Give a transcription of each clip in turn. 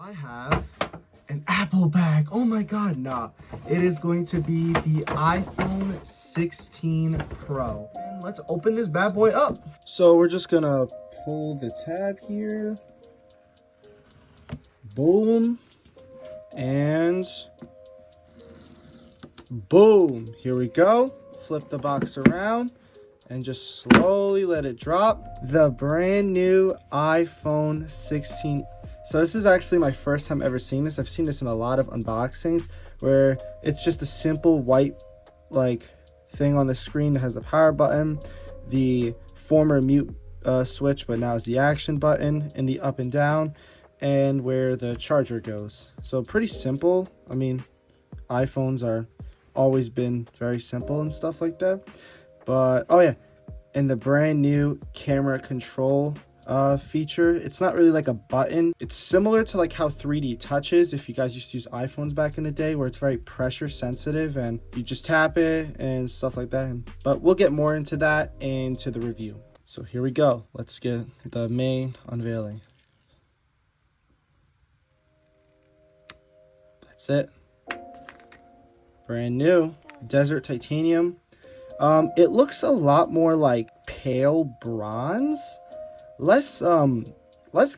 I have an Apple bag. Oh my god, nah. It is going to be the iPhone 16 Pro. And let's open this bad boy up. So we're just gonna pull the tab here. Boom. And boom. Here we go. Flip the box around and just slowly let it drop. The brand new iPhone 16. So this is actually my first time ever seeing this. I've seen this in a lot of unboxings where it's just a simple white thing on the screen that has the power button, the former mute switch, but now is the action button, and the up and down, and where the charger goes. So pretty simple. I mean, iPhones are always been very simple and stuff like that. But oh yeah, and the brand new camera control feature. It's not really like a button. It's similar to like how 3D Touch is, if you guys used to use iPhones back in the day, where it's very pressure sensitive and you just tap it and stuff like that. But we'll get more into that into the review. So here we go. Let's get the main unveiling. That's it. Brand new desert titanium. It looks a lot more like pale bronze, less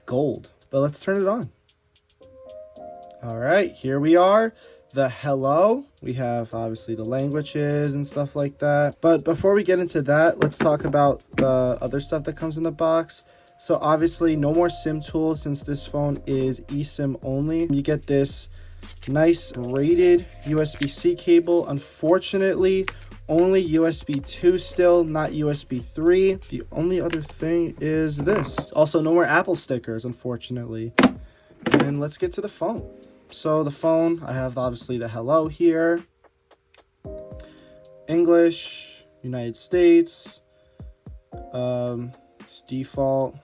gold, but let's turn it on. All right, here we are. The hello. We have obviously the languages and stuff like that. But before we get into that, let's talk about the other stuff that comes in the box. So obviously no more SIM tool since this phone is eSIM only. You get this nice braided USB-C cable. Unfortunately, only USB 2 still, not USB 3. The only other thing is this. Also, no more Apple stickers, unfortunately. And let's get to the phone. So the phone, I have obviously the hello here. English, United States. It's default.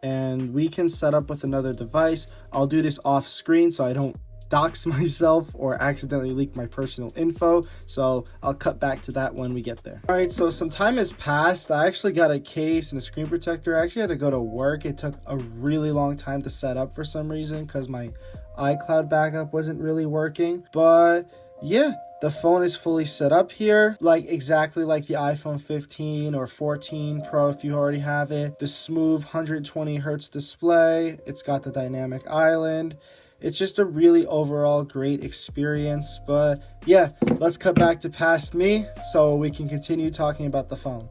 And we can set up with another device. I'll do this off screen so I don't dox myself or accidentally leak my personal info, so I'll cut back to that when we get there. All right, so some time has passed. I actually got a case and a screen protector. I actually had to go to work. It took a really long time to set up for some reason because my iCloud backup wasn't really working. But yeah, the phone is fully set up here, exactly like the iPhone 15 or 14 Pro if you already have it. The smooth 120 hertz display. It's got the dynamic island. It's just a really overall great experience. But yeah, let's cut back to past me so we can continue talking about the phone.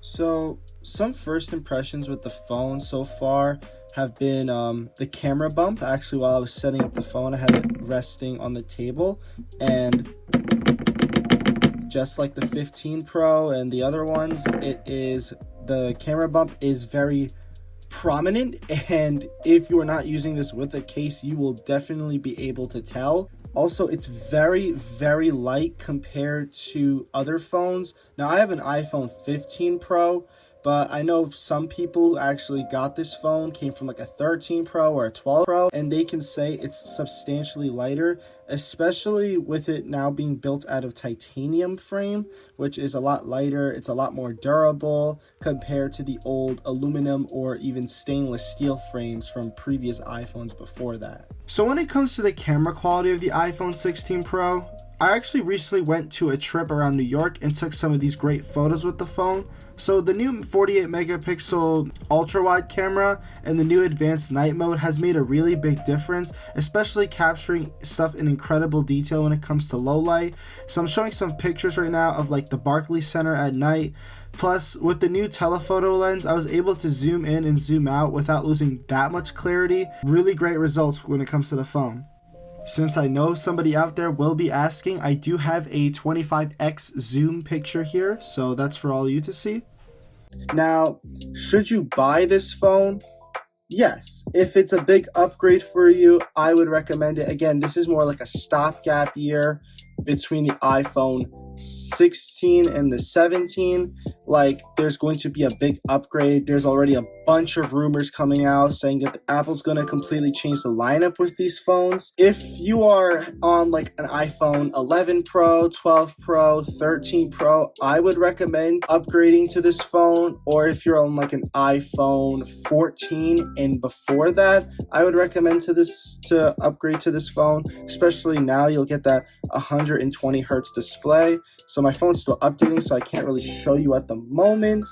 So some first impressions with the phone so far have been the camera bump. Actually, while I was setting up the phone, I had it resting on the table, and just like the 15 Pro and the other ones, the camera bump is very prominent, and if you are not using this with a case, you will definitely be able to tell. Also, it's very, very light compared to other phones. Now, I have an iPhone 15 Pro, but I know some people who actually got this phone came from like a 13 Pro or a 12 Pro, and they can say it's substantially lighter, especially with it now being built out of titanium frame, which is a lot lighter. It's a lot more durable compared to the old aluminum or even stainless steel frames from previous iPhones before that. So when it comes to the camera quality of the iPhone 16 Pro, I actually recently went to a trip around New York and took some of these great photos with the phone. So the new 48 megapixel ultra wide camera and the new advanced night mode has made a really big difference, especially capturing stuff in incredible detail when it comes to low light. So I'm showing some pictures right now of like the Barclays Center at night. Plus, with the new telephoto lens, I was able to zoom in and zoom out without losing that much clarity. Really great results when it comes to the phone. Since I know somebody out there will be asking, I do have a 25x zoom picture here, so that's for all you to see. Now, should you buy this phone? Yes. If it's a big upgrade for you, I would recommend it. Again, this is more like a stopgap year between the iPhone 16 and the 17. like there's going to be a big upgrade. There's already a bunch of rumors coming out saying that Apple's going to completely change the lineup with these phones. If you are on like an iPhone 11 Pro, 12 Pro, 13 Pro, I would recommend upgrading to this phone. Or if you're on like an iPhone 14 and before that, I would recommend to upgrade to this phone. Especially now, you'll get that 120 hertz display. So my phone's still updating, so I can't really show you at the moment.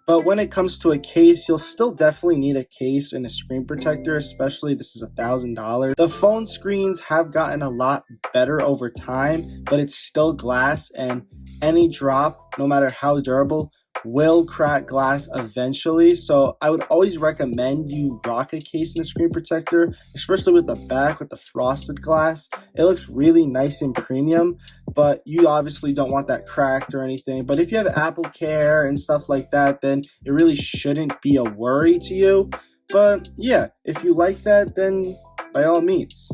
But when it comes to a case, you'll still definitely need a case and a screen protector, especially this is $1,000. The phone screens have gotten a lot better over time, but it's still glass, and any drop, no matter how durable, will crack glass eventually. So I would always recommend you rock a case and a screen protector, especially with the back with the frosted glass. It looks really nice and premium, but you obviously don't want that cracked or anything. But if you have Apple Care and stuff like that, then it really shouldn't be a worry to you. But yeah, if you like that, then by all means.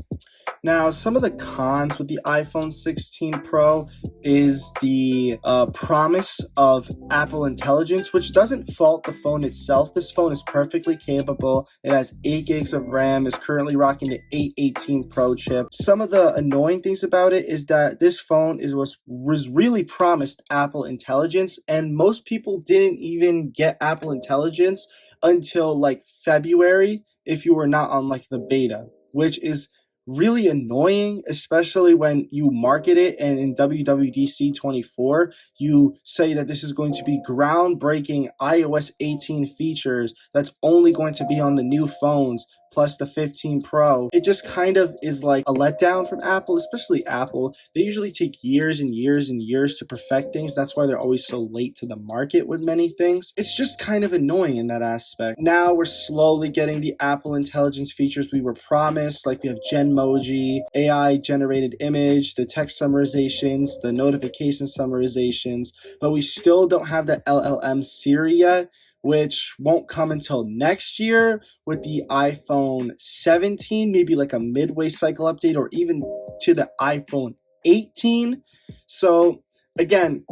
Now, some of the cons with the iPhone 16 Pro is the promise of Apple Intelligence, which doesn't fault the phone itself. This phone is perfectly capable. It has 8 gigs of RAM, is currently rocking the 818 Pro chip. Some of the annoying things about it is that this phone was really promised Apple Intelligence, and most people didn't even get Apple Intelligence until like February if you were not on like the beta, which is really annoying, especially when you market it and in WWDC 24 you say that this is going to be groundbreaking iOS 18 features that's only going to be on the new phones plus the 15 Pro. It just kind of is like a letdown from Apple, especially Apple. They usually take years and years and years to perfect things. That's why they're always so late to the market with many things. It's just kind of annoying in that aspect. Now we're slowly getting the Apple Intelligence features we were promised, like we have Genmoji, AI generated image, the text summarizations, the notification summarizations, but we still don't have the LLM Siri yet, which won't come until next year with the iPhone 17, maybe like a midway cycle update, or even to the iPhone 18. So again,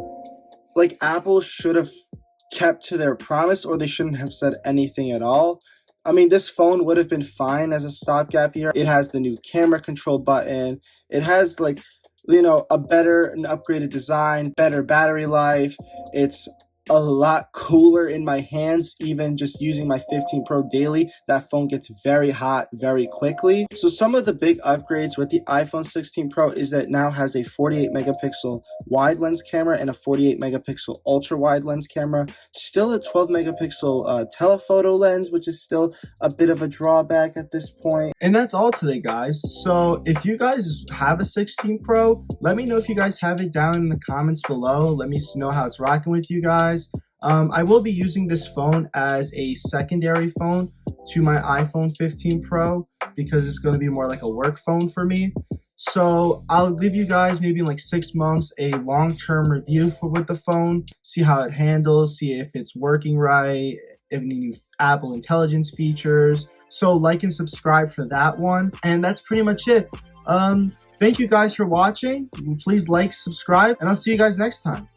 like Apple should have kept to their promise, or they shouldn't have said anything at all. I mean, this phone would have been fine as a stopgap here. It has the new camera control button. It has like, a better and upgraded design, better battery life. It's a lot cooler in my hands. Even just using my 15 Pro daily, that phone gets very hot very quickly. So some of the big upgrades with the iPhone 16 Pro is that it now has a 48 megapixel wide lens camera and a 48 megapixel ultra wide lens camera. Still a 12 megapixel telephoto lens, which is still a bit of a drawback at this point. And that's all today, guys. So if you guys have a 16 Pro, let me know if you guys have it down in the comments below. Let me know how it's rocking with you guys. I will be using this phone as a secondary phone to my iPhone 15 Pro because it's going to be more like a work phone for me. So I'll give you guys maybe in like 6 months a long-term review with the phone, see how it handles, see if it's working right, if any new Apple Intelligence features. So like and subscribe for that one. And that's pretty much it. Thank you guys for watching. Please like, subscribe, and I'll see you guys next time.